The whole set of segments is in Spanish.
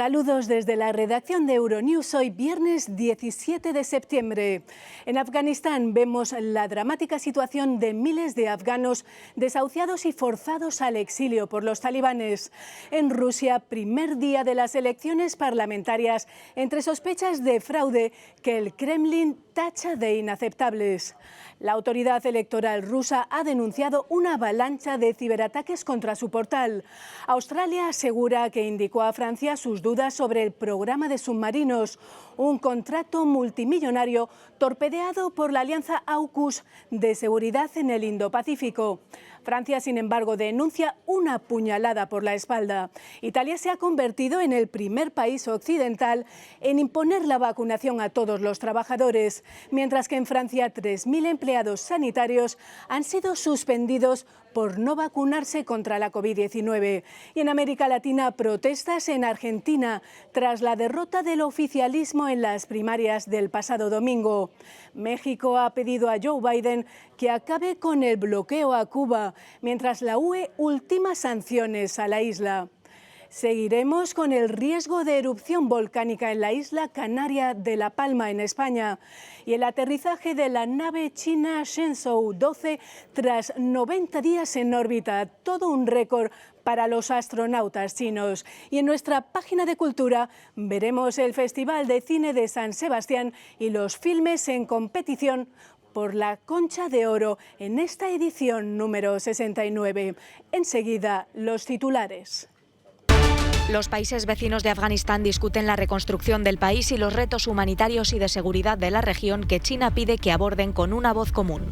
Saludos desde la redacción de Euronews, hoy viernes 17 de septiembre. En Afganistán vemos la dramática situación de miles de afganos desahuciados y forzados al exilio por los talibanes. En Rusia, primer día de las elecciones parlamentarias, entre sospechas de fraude que el Kremlin tacha de inaceptables. La autoridad electoral rusa ha denunciado una avalancha de ciberataques contra su portal. Australia asegura que indicó a Francia sus dudas sobre el programa de submarinos, un contrato multimillonario torpedeado por la alianza AUKUS de seguridad en el Indo-Pacífico. Francia, sin embargo, denuncia una puñalada por la espalda. Italia se ha convertido en el primer país occidental en imponer la vacunación a todos los trabajadores, mientras que en Francia 3.000 empleados sanitarios han sido suspendidos por no vacunarse contra la COVID-19. Y en América Latina, protestas en Argentina tras la derrota del oficialismo en las primarias del pasado domingo. México ha pedido a Joe Biden que acabe con el bloqueo a Cuba, mientras la UE ultima sanciones a la isla. Seguiremos con el riesgo de erupción volcánica en la isla canaria de La Palma, en España, y el aterrizaje de la nave china Shenzhou 12 tras 90 días en órbita, todo un récord para los astronautas chinos. Y en nuestra página de cultura veremos el Festival de Cine de San Sebastián y los filmes en competición por la Concha de Oro en esta edición número 69. Enseguida, los titulares. Los países vecinos de Afganistán discuten la reconstrucción del país y los retos humanitarios y de seguridad de la región que China pide que aborden con una voz común.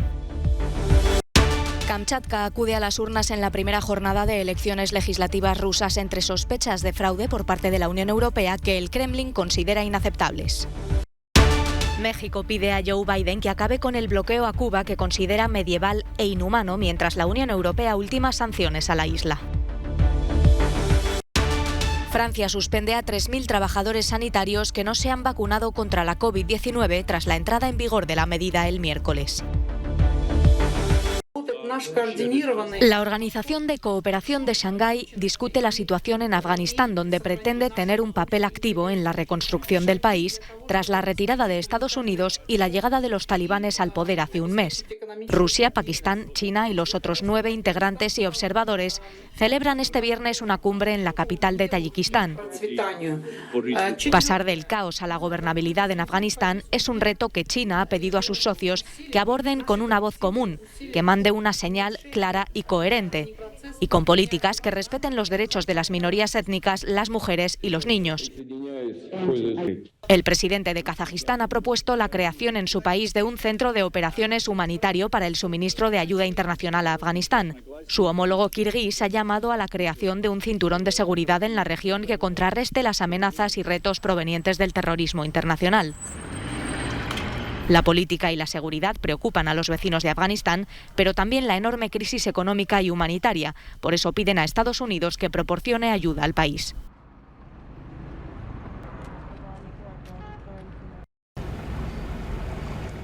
Kamchatka acude a las urnas en la primera jornada de elecciones legislativas rusas entre sospechas de fraude por parte de la Unión Europea que el Kremlin considera inaceptables. México pide a Joe Biden que acabe con el bloqueo a Cuba que considera medieval e inhumano, mientras la Unión Europea ultima sanciones a la isla. Francia suspende a 3.000 trabajadores sanitarios que no se han vacunado contra la COVID-19 tras la entrada en vigor de la medida el miércoles. La Organización de Cooperación de Shanghái discute la situación en Afganistán, donde pretende tener un papel activo en la reconstrucción del país tras la retirada de Estados Unidos y la llegada de los talibanes al poder hace un mes. Rusia, Pakistán, China y los otros 9 integrantes y observadores celebran este viernes una cumbre en la capital de Tayikistán. Pasar del caos a la gobernabilidad en Afganistán es un reto que China ha pedido a sus socios que aborden con una voz común, que mande una señal clara y coherente, y con políticas que respeten los derechos de las minorías étnicas, las mujeres y los niños. El presidente de Kazajistán ha propuesto la creación en su país de un centro de operaciones humanitario para el suministro de ayuda internacional a Afganistán. Su homólogo kirguís ha llamado a la creación de un cinturón de seguridad en la región que contrarreste las amenazas y retos provenientes del terrorismo internacional. La política y la seguridad preocupan a los vecinos de Afganistán, pero también la enorme crisis económica y humanitaria. Por eso piden a Estados Unidos que proporcione ayuda al país.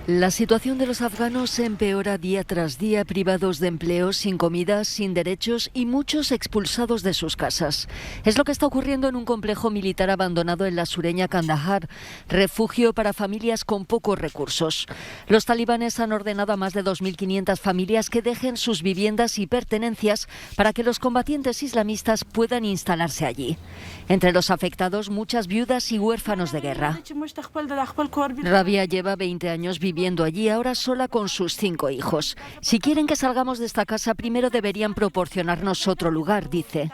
La situación de los afganos se empeora día tras día, privados de empleo, sin comida, sin derechos y muchos expulsados de sus casas. Es lo que está ocurriendo en un complejo militar abandonado en la sureña Kandahar, refugio para familias con pocos recursos. Los talibanes han ordenado a más de 2.500 familias que dejen sus viviendas y pertenencias para que los combatientes islamistas puedan instalarse allí. Entre los afectados, muchas viudas y huérfanos de guerra. Rabia lleva 20 años viviendo allí, ahora sola con sus 5 hijos. Si quieren que salgamos de esta casa, primero deberían proporcionarnos otro lugar, dice.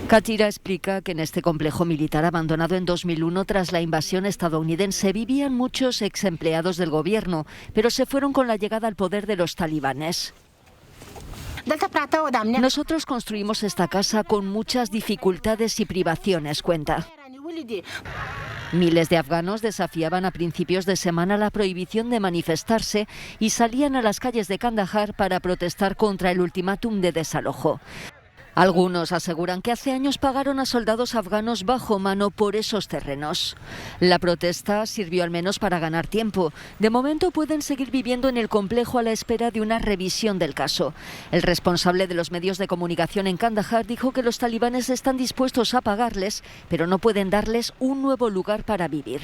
Katira explica que en este complejo militar abandonado en 2001 tras la invasión estadounidense vivían muchos ex empleados del gobierno, pero se fueron con la llegada al poder de los talibanes. Nosotros construimos esta casa con muchas dificultades y privaciones, cuenta. Miles de afganos desafiaban a principios de semana la prohibición de manifestarse y salían a las calles de Kandahar para protestar contra el ultimátum de desalojo. Algunos aseguran que hace años pagaron a soldados afganos bajo mano por esos terrenos. La protesta sirvió al menos para ganar tiempo. De momento pueden seguir viviendo en el complejo a la espera de una revisión del caso. El responsable de los medios de comunicación en Kandahar dijo que los talibanes están dispuestos a pagarles, pero no pueden darles un nuevo lugar para vivir.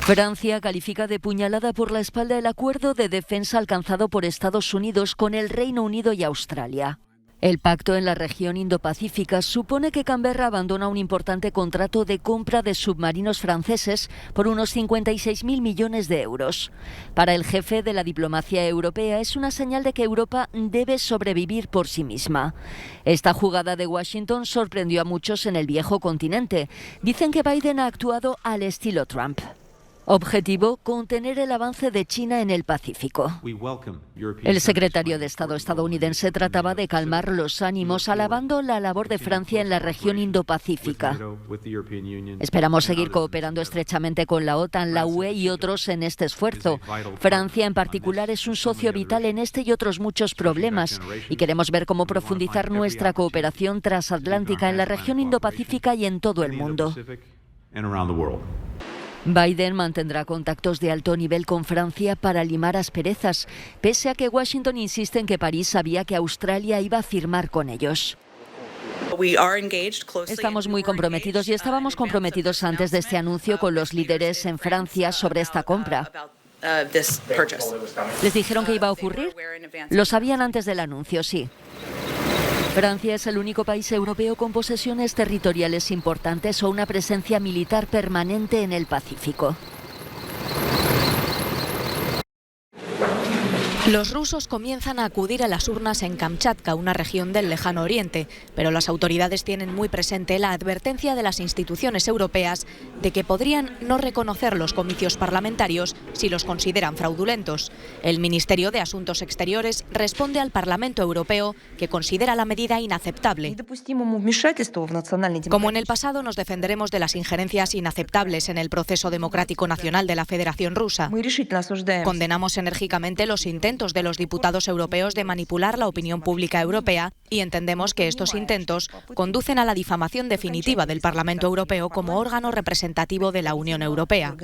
Francia califica de puñalada por la espalda el acuerdo de defensa alcanzado por Estados Unidos con el Reino Unido y Australia. El pacto en la región Indo-Pacífica supone que Canberra abandona un importante contrato de compra de submarinos franceses por unos 56.000 millones de euros. Para el jefe de la diplomacia europea es una señal de que Europa debe sobrevivir por sí misma. Esta jugada de Washington sorprendió a muchos en el viejo continente. Dicen que Biden ha actuado al estilo Trump. Objetivo: contener el avance de China en el Pacífico. El secretario de Estado estadounidense trataba de calmar los ánimos alabando la labor de Francia en la región Indo-Pacífica. Esperamos seguir cooperando estrechamente con la OTAN, la UE y otros en este esfuerzo. Francia en particular es un socio vital en este y otros muchos problemas y queremos ver cómo profundizar nuestra cooperación transatlántica en la región Indo-Pacífica y en todo el mundo. Biden mantendrá contactos de alto nivel con Francia para limar asperezas, pese a que Washington insiste en que París sabía que Australia iba a firmar con ellos. Estamos muy comprometidos y estábamos comprometidos antes de este anuncio con los líderes en Francia sobre esta compra. ¿Les dijeron que iba a ocurrir? Lo sabían antes del anuncio, sí. Francia es el único país europeo con posesiones territoriales importantes o una presencia militar permanente en el Pacífico. Los rusos comienzan a acudir a las urnas en Kamchatka, una región del lejano oriente, pero las autoridades tienen muy presente la advertencia de las instituciones europeas de que podrían no reconocer los comicios parlamentarios si los consideran fraudulentos. El Ministerio de Asuntos Exteriores responde al Parlamento Europeo, que considera la medida inaceptable. Como en el pasado, nos defenderemos de las injerencias inaceptables en el proceso democrático nacional de la Federación Rusa. Condenamos enérgicamente los intentos de los diputados europeos de manipular la opinión pública europea y entendemos que estos intentos conducen a la difamación definitiva del Parlamento Europeo como órgano representativo de la Unión Europea.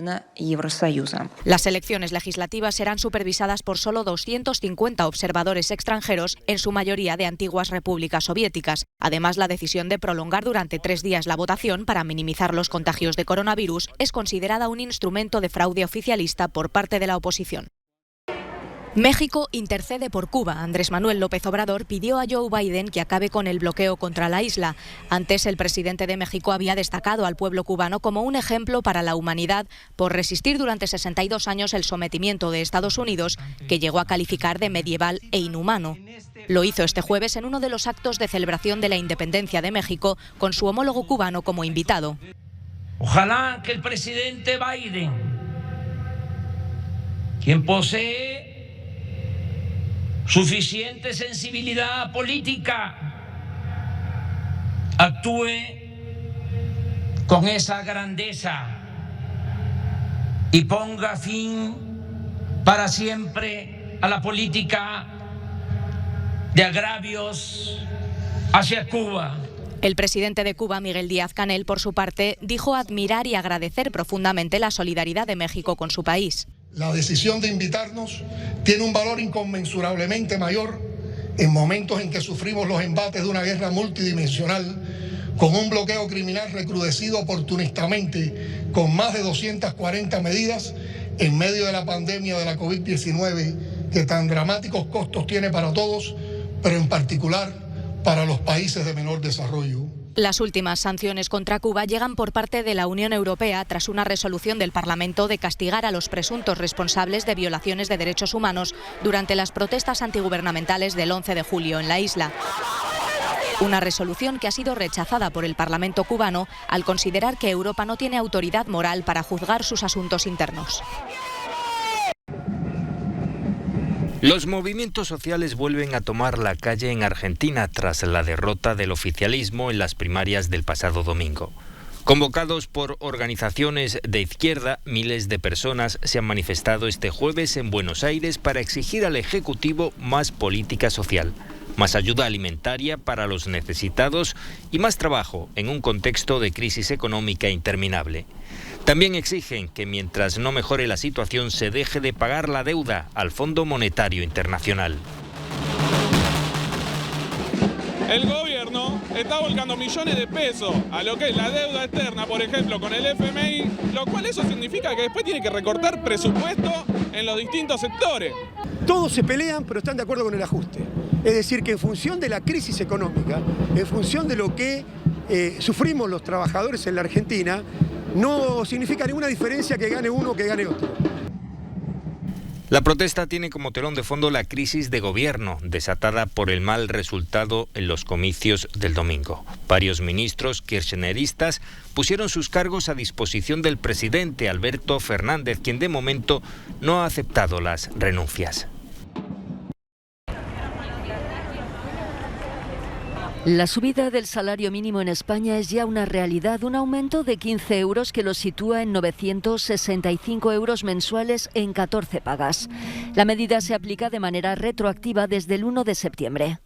Las elecciones legislativas serán supervisadas por solo 250 observadores extranjeros, en su mayoría de antiguas repúblicas soviéticas. Además, la decisión de prolongar durante 3 días la votación para minimizar los contagios de coronavirus es considerada un instrumento de fraude oficialista por parte de la oposición. México intercede por Cuba. Andrés Manuel López Obrador pidió a Joe Biden que acabe con el bloqueo contra la isla. Antes, el presidente de México había destacado al pueblo cubano como un ejemplo para la humanidad por resistir durante 62 años el sometimiento de Estados Unidos, que llegó a calificar de medieval e inhumano. Lo hizo este jueves en uno de los actos de celebración de la independencia de México, con su homólogo cubano como invitado. Ojalá que el presidente Biden, quien posee suficiente sensibilidad política, actúe con esa grandeza y ponga fin para siempre a la política de agravios hacia Cuba. El presidente de Cuba, Miguel Díaz-Canel, por su parte, dijo admirar y agradecer profundamente la solidaridad de México con su país. La decisión de invitarnos tiene un valor inconmensurablemente mayor en momentos en que sufrimos los embates de una guerra multidimensional, con un bloqueo criminal recrudecido oportunistamente, con más de 240 medidas en medio de la pandemia de la COVID-19, que tan dramáticos costos tiene para todos, pero en particular para los países de menor desarrollo. Las últimas sanciones contra Cuba llegan por parte de la Unión Europea tras una resolución del Parlamento de castigar a los presuntos responsables de violaciones de derechos humanos durante las protestas antigubernamentales del 11 de julio en la isla. Una resolución que ha sido rechazada por el Parlamento cubano al considerar que Europa no tiene autoridad moral para juzgar sus asuntos internos. Los movimientos sociales vuelven a tomar la calle en Argentina tras la derrota del oficialismo en las primarias del pasado domingo. Convocados por organizaciones de izquierda, miles de personas se han manifestado este jueves en Buenos Aires para exigir al Ejecutivo más política social, más ayuda alimentaria para los necesitados y más trabajo en un contexto de crisis económica interminable. También exigen que mientras no mejore la situación se deje de pagar la deuda al Fondo Monetario Internacional. El gobierno está volcando millones de pesos a lo que es la deuda externa, por ejemplo, con el FMI, lo cual eso significa que después tiene que recortar presupuesto en los distintos sectores. Todos se pelean, pero están de acuerdo con el ajuste. Es decir, que en función de la crisis económica, en función de lo que sufrimos los trabajadores en la Argentina, no significa ninguna diferencia que gane uno o que gane otro. La protesta tiene como telón de fondo la crisis de gobierno desatada por el mal resultado en los comicios del domingo. Varios ministros kirchneristas pusieron sus cargos a disposición del presidente Alberto Fernández, quien de momento no ha aceptado las renuncias. La subida del salario mínimo en España es ya una realidad, un aumento de 15 euros que lo sitúa en 965 euros mensuales en 14 pagas. La medida se aplica de manera retroactiva desde el 1 de septiembre.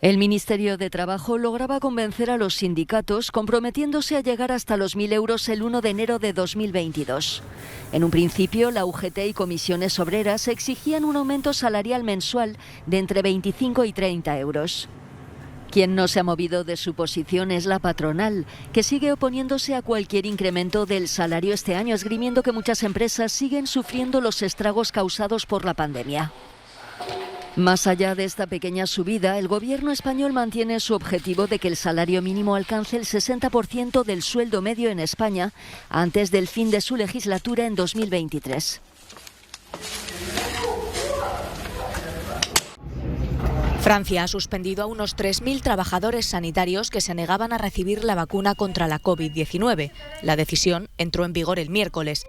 El Ministerio de Trabajo lograba convencer a los sindicatos comprometiéndose a llegar hasta los 1.000 euros el 1 de enero de 2022. En un principio, la UGT y comisiones obreras exigían un aumento salarial mensual de entre 25 y 30 euros. Quien no se ha movido de su posición es la patronal, que sigue oponiéndose a cualquier incremento del salario este año, esgrimiendo que muchas empresas siguen sufriendo los estragos causados por la pandemia. Más allá de esta pequeña subida, el gobierno español mantiene su objetivo de que el salario mínimo alcance el 60% del sueldo medio en España antes del fin de su legislatura en 2023. Francia ha suspendido a unos 3.000 trabajadores sanitarios que se negaban a recibir la vacuna contra la COVID-19. La decisión entró en vigor el miércoles.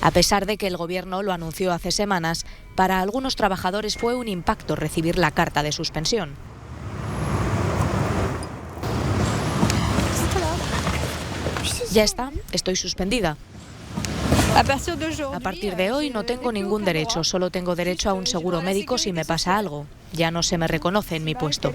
A pesar de que el gobierno lo anunció hace semanas, para algunos trabajadores fue un impacto recibir la carta de suspensión. Ya está, estoy suspendida. A partir de hoy no tengo ningún derecho, solo tengo derecho a un seguro médico si me pasa algo. Ya no se me reconoce en mi puesto.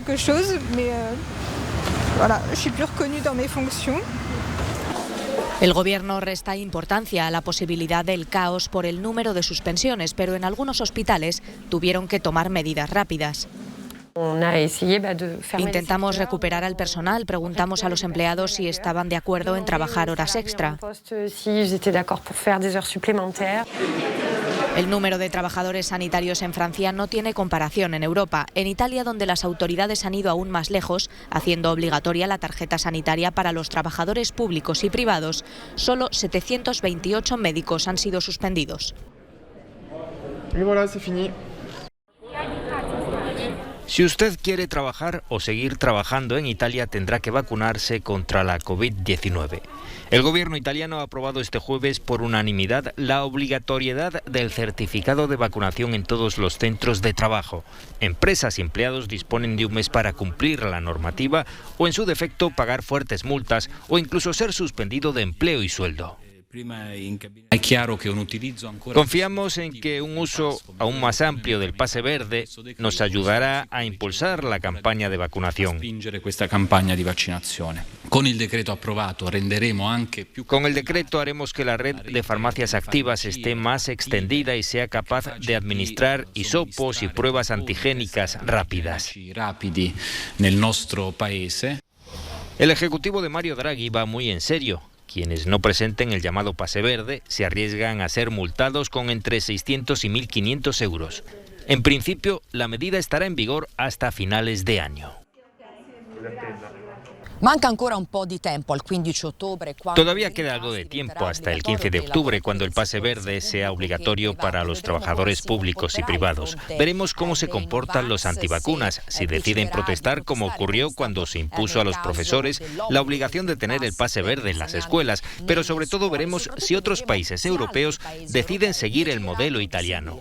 El gobierno resta importancia a la posibilidad del caos por el número de suspensiones, pero en algunos hospitales tuvieron que tomar medidas rápidas. Intentamos recuperar al personal, preguntamos a los empleados si estaban de acuerdo en trabajar horas extra. El número de trabajadores sanitarios en Francia no tiene comparación en Europa. En Italia, donde las autoridades han ido aún más lejos, haciendo obligatoria la tarjeta sanitaria para los trabajadores públicos y privados, solo 728 médicos han sido suspendidos. Y voilà, c'est fini. Si usted quiere trabajar o seguir trabajando en Italia, tendrá que vacunarse contra la COVID-19. El gobierno italiano ha aprobado este jueves por unanimidad la obligatoriedad del certificado de vacunación en todos los centros de trabajo. Empresas y empleados disponen de un mes para cumplir la normativa o, en su defecto, pagar fuertes multas o incluso ser suspendido de empleo y sueldo. Confiamos en que un uso aún más amplio del pase verde nos ayudará a impulsar la campaña de vacunación. Con el decreto haremos que la red de farmacias activas esté más extendida y sea capaz de administrar hisopos y pruebas antigénicas rápidas. El ejecutivo de Mario Draghi va muy en serio. Quienes no presenten el llamado pase verde se arriesgan a ser multados con entre 600 y 1.500 euros. En principio, la medida estará en vigor hasta finales de año. Todavía queda algo de tiempo hasta el 15 de octubre, cuando el pase verde sea obligatorio para los trabajadores públicos y privados. Veremos cómo se comportan los antivacunas, si deciden protestar, como ocurrió cuando se impuso a los profesores la obligación de tener el pase verde en las escuelas, pero sobre todo veremos si otros países europeos deciden seguir el modelo italiano.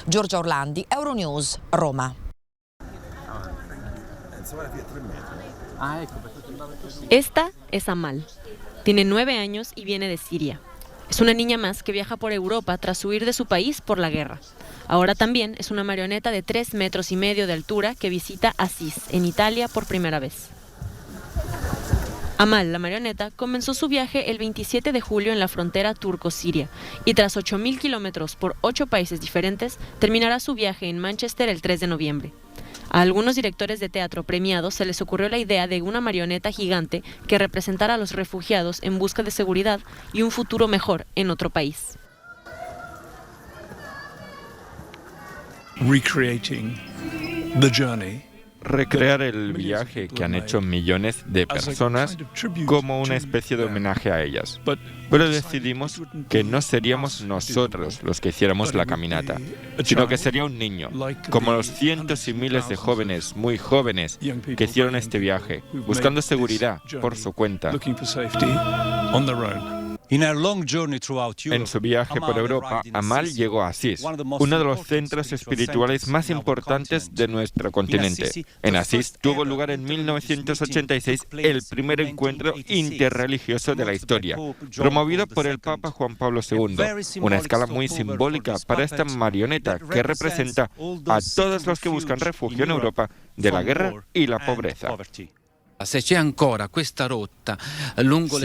Giorgia Orlandi, Euronews, Roma. Esta es Amal. Tiene 9 años y viene de Siria. Es una niña más que viaja por Europa tras huir de su país por la guerra. Ahora también es una marioneta de 3,5 metros de altura que visita Asís, en Italia, por primera vez. Amal, la marioneta, comenzó su viaje el 27 de julio en la frontera turco-siria y tras 8.000 kilómetros por 8 países diferentes, terminará su viaje en Manchester el 3 de noviembre. A algunos directores de teatro premiados se les ocurrió la idea de una marioneta gigante que representara a los refugiados en busca de seguridad y un futuro mejor en otro país. Recrear el viaje que han hecho millones de personas como una especie de homenaje a ellas. Pero decidimos que no seríamos nosotros los que hiciéramos la caminata, sino que sería un niño, como los cientos y miles de jóvenes, muy jóvenes, que hicieron este viaje, buscando seguridad por su cuenta. En su viaje por Europa, Amal llegó a Asís, uno de los centros espirituales más importantes de nuestro continente. En Asís tuvo lugar en 1986 el primer encuentro interreligioso de la historia, promovido por el Papa Juan Pablo II, una escala muy simbólica para esta marioneta que representa a todos los que buscan refugio en Europa de la guerra y la pobreza. Si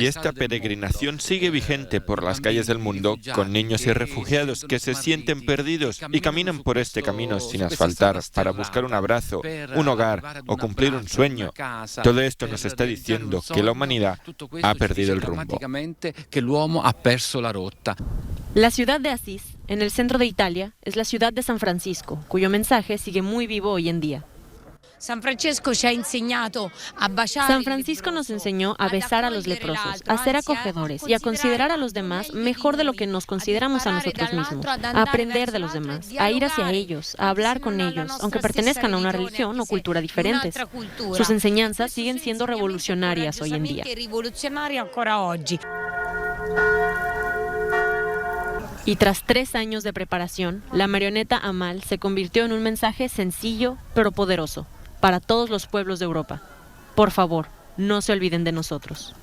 esta peregrinación sigue vigente por las calles del mundo, con niños y refugiados que se sienten perdidos y caminan por este camino sin asfaltar para buscar un abrazo, un hogar o cumplir un sueño, todo esto nos está diciendo que la humanidad ha perdido el rumbo. La ciudad de Asís, en el centro de Italia, es la ciudad de San Francisco, cuyo mensaje sigue muy vivo hoy en día. San Francisco nos enseñó a besar a los leprosos, a ser acogedores y a considerar a los demás mejor de lo que nos consideramos a nosotros mismos, a aprender de los demás, a ir hacia ellos, a hablar con ellos, aunque pertenezcan a una religión o cultura diferentes. Sus enseñanzas siguen siendo revolucionarias hoy en día. Y tras 3 años de preparación, la marioneta Amal se convirtió en un mensaje sencillo pero poderoso para todos los pueblos de Europa. Por favor, no se olviden de nosotros.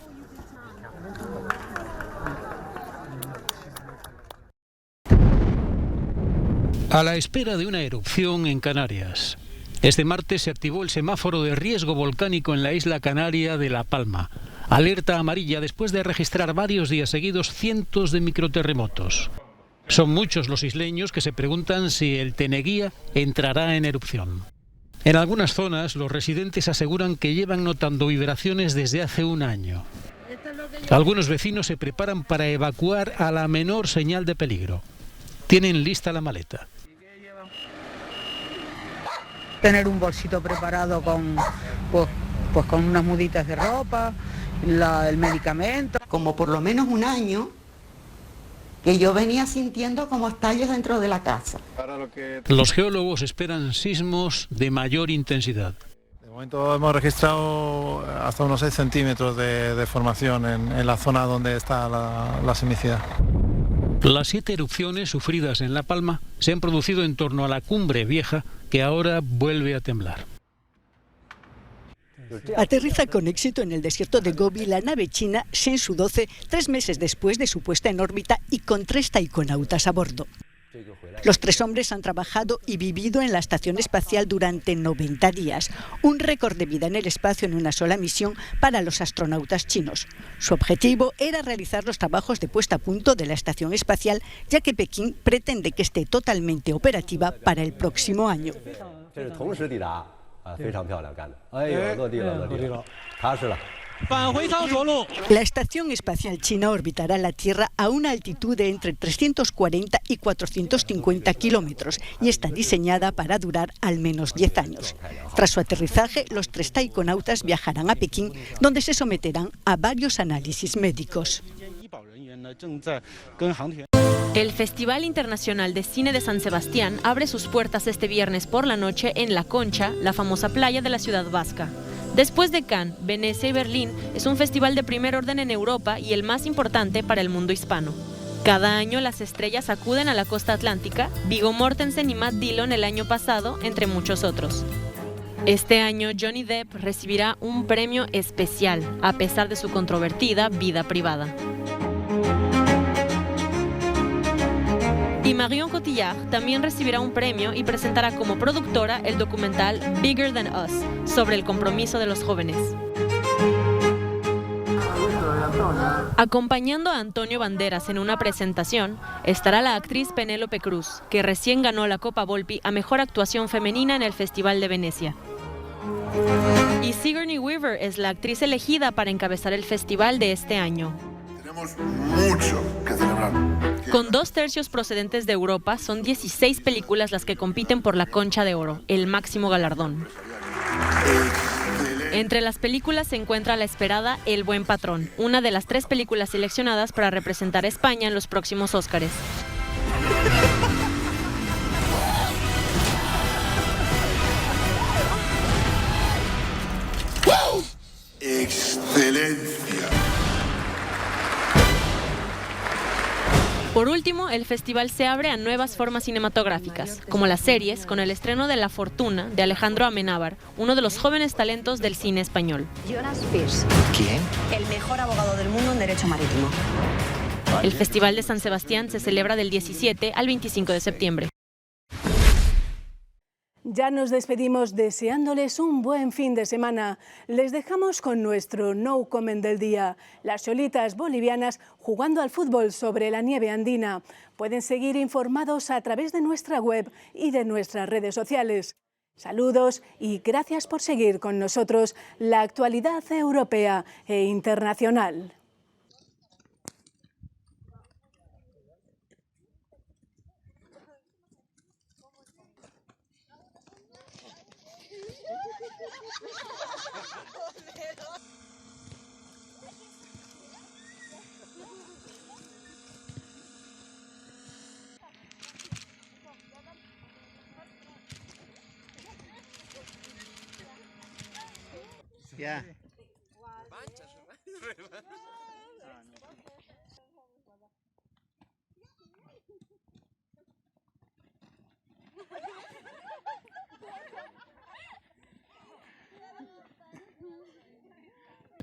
A la espera de una erupción en Canarias. Este martes se activó el semáforo de riesgo volcánico en la isla canaria de La Palma. Alerta amarilla después de registrar varios días seguidos cientos de microterremotos. Son muchos los isleños que se preguntan si el Teneguía entrará en erupción. En algunas zonas, los residentes aseguran que llevan notando vibraciones desde hace un año. Algunos vecinos se preparan para evacuar a la menor señal de peligro. Tienen lista la maleta. Tener un bolsito preparado con unas muditas de ropa, el medicamento. Como por lo menos un año que yo venía sintiendo como estallos dentro de la casa. Los geólogos esperan sismos de mayor intensidad. De momento hemos registrado hasta unos 6 centímetros de formación en la zona donde está la sismicidad. Las 7 erupciones sufridas en La Palma se han producido en torno a la Cumbre Vieja, que ahora vuelve a temblar. Aterriza con éxito en el desierto de Gobi la nave china Shenzhou 12, 3 meses después de su puesta en órbita y con 3 taikonautas a bordo. Los 3 hombres han trabajado y vivido en la estación espacial durante 90 días, un récord de vida en el espacio en una sola misión para los astronautas chinos. Su objetivo era realizar los trabajos de puesta a punto de la estación espacial, ya que Pekín pretende que esté totalmente operativa para el próximo año. La estación espacial china orbitará la Tierra a una altitud de entre 340 y 450 kilómetros y está diseñada para durar al menos 10 años. Tras su aterrizaje, los 3 taikonautas viajarán a Pekín, donde se someterán a varios análisis médicos. El Festival Internacional de Cine de San Sebastián abre sus puertas este viernes por la noche en La Concha, la famosa playa de la ciudad vasca. Después de Cannes, Venecia y Berlín, es un festival de primer orden en Europa y el más importante para el mundo hispano. Cada año las estrellas acuden a la costa atlántica, Viggo Mortensen y Matt Dillon el año pasado, entre muchos otros. Este año Johnny Depp recibirá un premio especial, a pesar de su controvertida vida privada. Y Marion Cotillard también recibirá un premio y presentará como productora el documental Bigger Than Us, sobre el compromiso de los jóvenes. Acompañando a Antonio Banderas en una presentación, estará la actriz Penélope Cruz, que recién ganó la Copa Volpi a Mejor Actuación Femenina en el Festival de Venecia. Y Sigourney Weaver es la actriz elegida para encabezar el festival de este año. Tenemos mucho que celebrar. Con 2/3 procedentes de Europa, son 16 películas las que compiten por la Concha de Oro, el máximo galardón. Entre las películas se encuentra la esperada El Buen Patrón, una de las 3 películas seleccionadas para representar a España en los próximos Óscares. ¡Excelencia! Por último, el festival se abre a nuevas formas cinematográficas, como las series, con el estreno de La Fortuna, de Alejandro Amenábar, uno de los jóvenes talentos del cine español. Jonas Pearce. ¿Quién? El mejor abogado del mundo en derecho marítimo. El Festival de San Sebastián se celebra del 17 al 25 de septiembre. Ya nos despedimos deseándoles un buen fin de semana. Les dejamos con nuestro no comment del día. Las cholitas bolivianas jugando al fútbol sobre la nieve andina. Pueden seguir informados a través de nuestra web y de nuestras redes sociales. Saludos y gracias por seguir con nosotros la actualidad europea e internacional. Ya.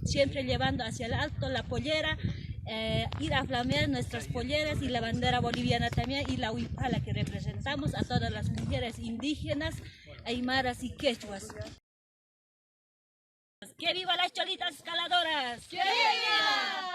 Siempre llevando hacia el alto la pollera, ir a flamear nuestras polleras y la bandera boliviana también, y la huipala que representamos a todas las mujeres indígenas, aymaras y quechuas. ¡Que viva las cholitas escaladoras! ¡Que viva!